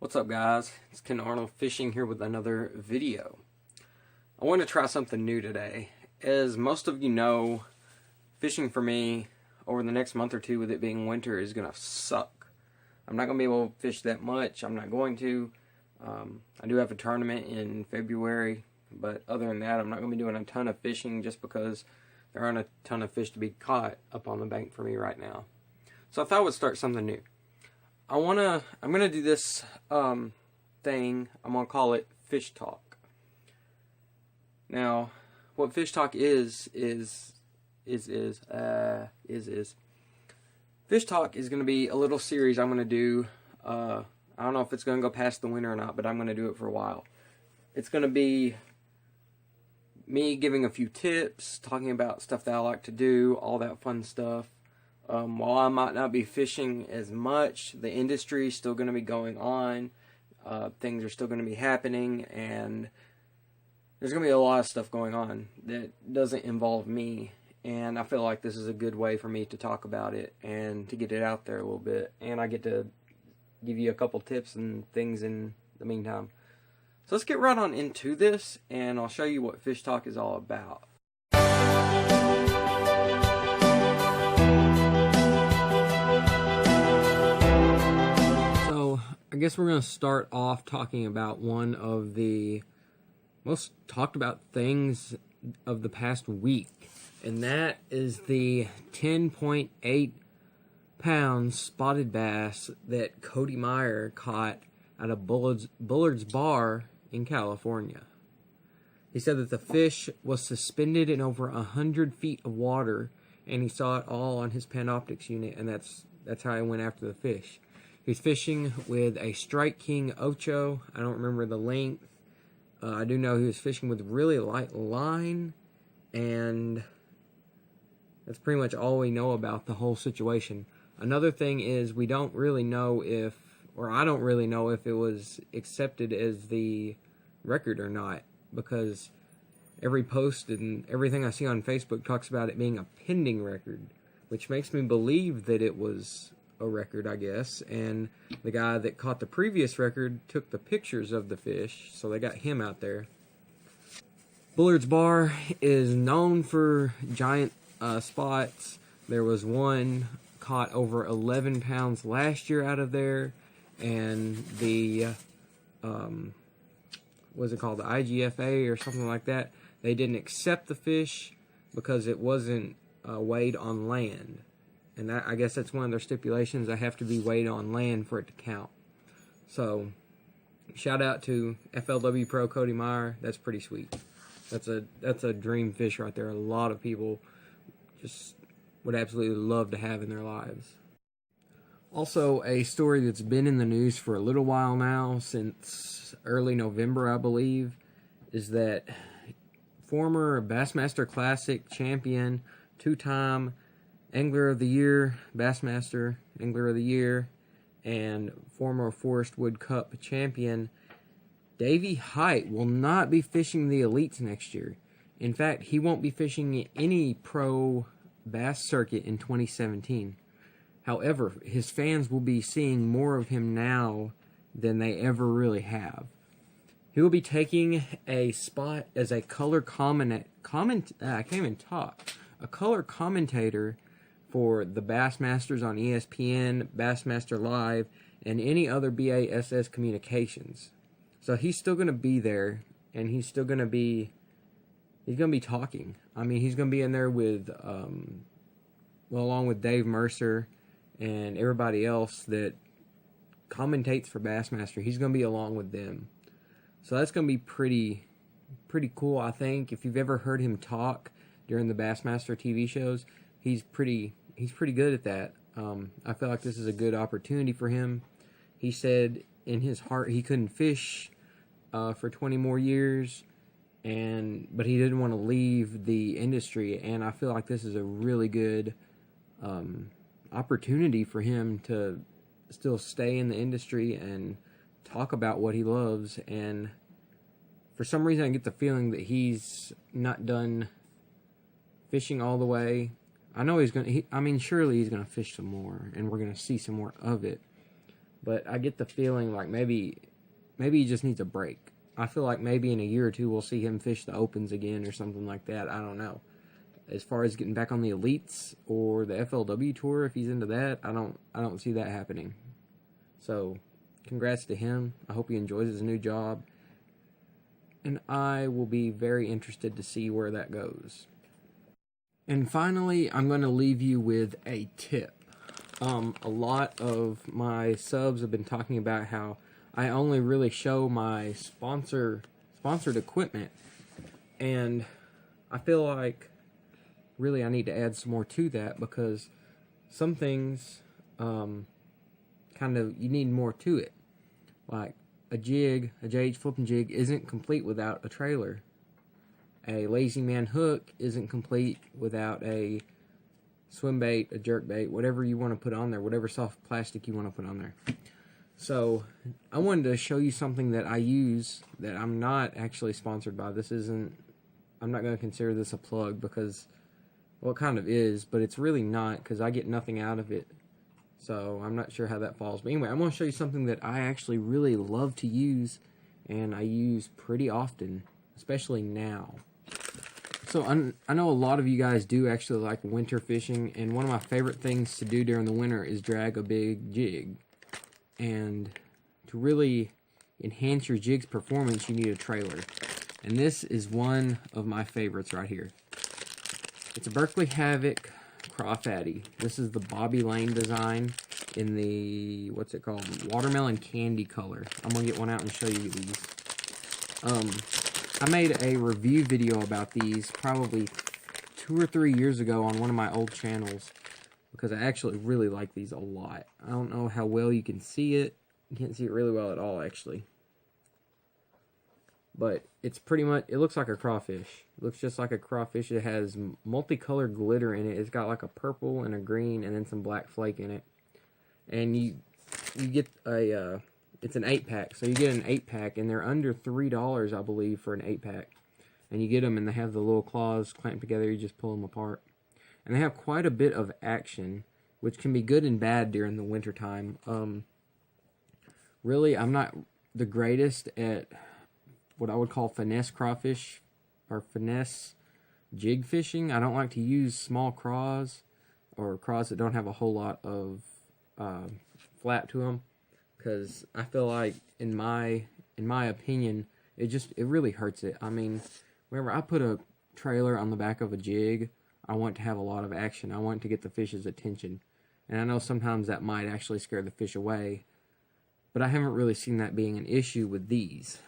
What's up, guys? It's Ken Arnold Fishing here with another video. I want to try something new today. As most of you know, fishing for me over the next month or two, with it being winter, is going to suck. I'm not going to be able to fish that much. I'm not going to. I do have a tournament in February, but other than that, I'm not going to be doing a ton of fishing just because there aren't a ton of fish to be caught up on the bank for me right now. So I thought I would start something new. I'm gonna do this thing. I'm gonna call it Fish Talk. Now, what Fish Talk is Fish Talk is gonna be a little series I'm gonna do. I don't know if it's gonna go past the winter or not, but I'm gonna do it for a while. It's gonna be me giving a few tips, talking about stuff that I like to do, all that fun stuff. While I might not be fishing as much, the industry is still going to be going on. Things are still going to be happening, and there's going to be a lot of stuff going on that doesn't involve me. And I feel like this is a good way for me to talk about it and to get it out there a little bit. And I get to give you a couple tips and things in the meantime. So let's get right on into this, and I'll show you what Fish Talk is all about. I guess we're going to start off talking about one of the most talked about things of the past week, and that is the 10.8 pound spotted bass that Cody Meyer caught at a Bullard's Bar in California. He said that the fish was suspended in over 100 feet of water, and he saw it all on his Panoptix unit, and that's how he went after the fish. He's fishing with a Strike King Ocho. I don't remember the length. I do know he was fishing with really light line, and that's pretty much all we know about the whole situation. Another thing is we don't really know if, or I don't really know if it was accepted as the record or not, because every post and everything I see on Facebook talks about it being a pending record, which makes me believe that it was a record, I guess, and the guy that caught the previous record took the pictures of the fish, so they got him out there. Bullard's Bar is known for giant spots. There was one caught over 11 pounds last year out of there, and the what's it called, the IGFA or something like that, they didn't accept the fish because it wasn't weighed on land. And I guess that's one of their stipulations. I have to be weighed on land for it to count. So, shout out to FLW Pro Cody Meyer. That's pretty sweet. That's a dream fish right there. A lot of people just would absolutely love to have in their lives. Also, a story that's been in the news for a little while now, since early November, I believe, is that former Bassmaster Classic champion, two-time Angler of the Year, Bassmaster Angler of the Year, and former Forest Wood Cup champion Davey Hite will not be fishing the Elites next year. In fact, he won't be fishing any pro bass circuit in 2017. However, his fans will be seeing more of him now than they ever really have. He will be taking a spot as a color commentator for the Bassmasters on ESPN, Bassmaster Live, and any other BASS communications. So he's still going to be there, and he's going to be talking. I mean, he's going to be in there with, along with Dave Mercer and everybody else that commentates for Bassmaster. He's going to be along with them. So that's going to be pretty cool, I think. If you've ever heard him talk during the Bassmaster TV shows, he's pretty good at that. I feel like this is a good opportunity for him. He said in his heart he couldn't fish for 20 more years, but he didn't want to leave the industry, and I feel like this is a really good opportunity for him to still stay in the industry and talk about what he loves. And for some reason I get the feeling that he's not done fishing all the way. I know he's going to, surely he's going to fish some more, and we're going to see some more of it. but I get the feeling like maybe he just needs a break. I feel like maybe in a year or two we'll see him fish the Opens again or something like that. I don't know. As far as getting back on the Elites or the FLW Tour, if he's into that, I don't see that happening. So, congrats to him. I hope he enjoys his new job. And I will be very interested to see where that goes. And finally, I'm going to leave you with a tip. A lot of my subs have been talking about how I only really show my sponsored equipment. And I feel like really I need to add some more to that, because some things kind of, you need more to it. Like a JH flipping jig isn't complete without a trailer. A lazy man hook isn't complete without a swim bait, a jerk bait, whatever you want to put on there, whatever soft plastic you want to put on there. So I wanted to show you something that I use that I'm not actually sponsored by. I'm not going to consider this a plug because, well, it kind of is, but it's really not, because I get nothing out of it. So I'm not sure how that falls. But anyway, I'm going to show you something that I actually really love to use, and I use pretty often, especially now. So I know a lot of you guys do actually like winter fishing, and one of my favorite things to do during the winter is drag a big jig. And to really enhance your jig's performance, you need a trailer. And this is one of my favorites right here. It's a Berkley Havoc Crawfaddy. This is the Bobby Lane design in the, what's it called? Watermelon candy color. I'm going to get one out and show you these. I made a review video about these probably 2 or 3 years ago on one of my old channels, because I actually really like these a lot. I don't know how well you can see it. You can't see it really well at all, actually. But it's pretty much, it looks like a crawfish. It looks just like a crawfish. It has multicolored glitter in it. It's got like a purple and a green and then some black flake in it. And you get a, it's an 8-pack. So you get an 8-pack, and they're under $3, I believe, for an 8-pack. And you get them, and they have the little claws clamped together. You just pull them apart. And they have quite a bit of action, which can be good and bad during the wintertime. Really, I'm not the greatest at what I would call finesse crawfish or finesse jig fishing. I don't like to use small craws or craws that don't have a whole lot of flap to them, because I feel like, in my opinion, it really hurts it. I mean, whenever I put a trailer on the back of a jig, I want to have a lot of action. I want to get the fish's attention. And I know sometimes that might actually scare the fish away, but I haven't really seen that being an issue with these.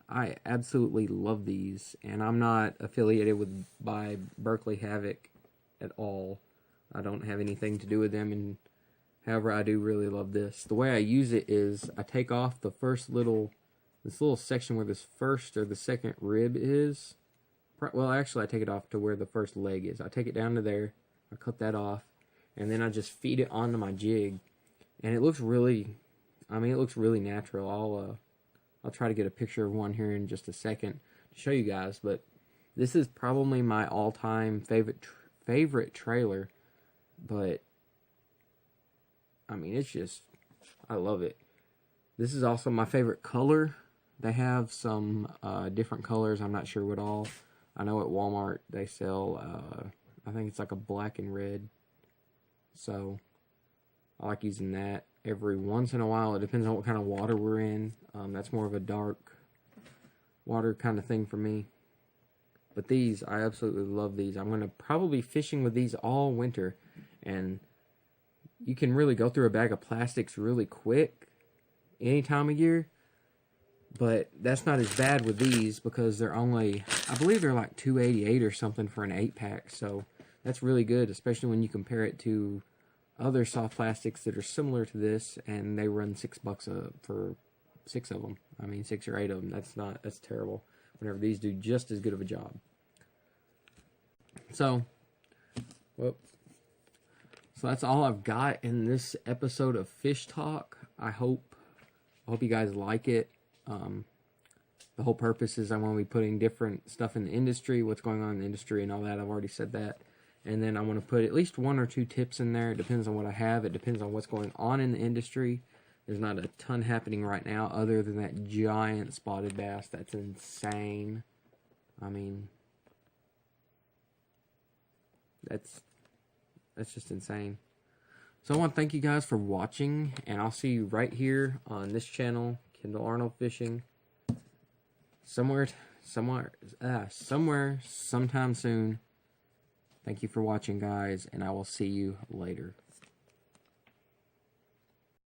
I absolutely love these, and I'm not affiliated by Berkley Havoc at all. I don't have anything to do with them, and however, I do really love this. The way I use it is I take off the first this little section where this first or the second rib is. Well, actually, I take it off to where the first leg is. I take it down to there, I cut that off, and then I just feed it onto my jig, and it looks really, it looks really natural. I'll try to get a picture of one here in just a second to show you guys, but this is probably my all-time favorite trailer, but it's just, I love it. This is also my favorite color. They have some different colors. I'm not sure what all. I know at Walmart they sell, I think it's like a black and red. So I like using that every once in a while. It depends on what kind of water we're in. That's more of a dark water kind of thing for me. But these, I absolutely love these. I'm going to probably be fishing with these all winter. And you can really go through a bag of plastics really quick any time of year. But that's not as bad with these, because they're only, I believe they're like $2.88 or something for an 8-pack. So that's really good, especially when you compare it to other soft plastics that are similar to this, and they run $6 for 6 of them. 6 or 8 of them. That's terrible. Whenever these do just as good of a job. So that's all I've got in this episode of Fish Talk. I hope you guys like it. The whole purpose is I want to be putting different stuff in the industry, what's going on in the industry and all that. I've already said that. And then I want to put at least 1 or 2 tips in there. It depends on what I have. It depends on what's going on in the industry. There's not a ton happening right now other than that giant spotted bass. That's insane. I mean, that's just insane. So I want to thank you guys for watching, and I'll see you right here on this channel, Kendall Arnold Fishing, somewhere, sometime soon. Thank you for watching, guys, and I will see you later.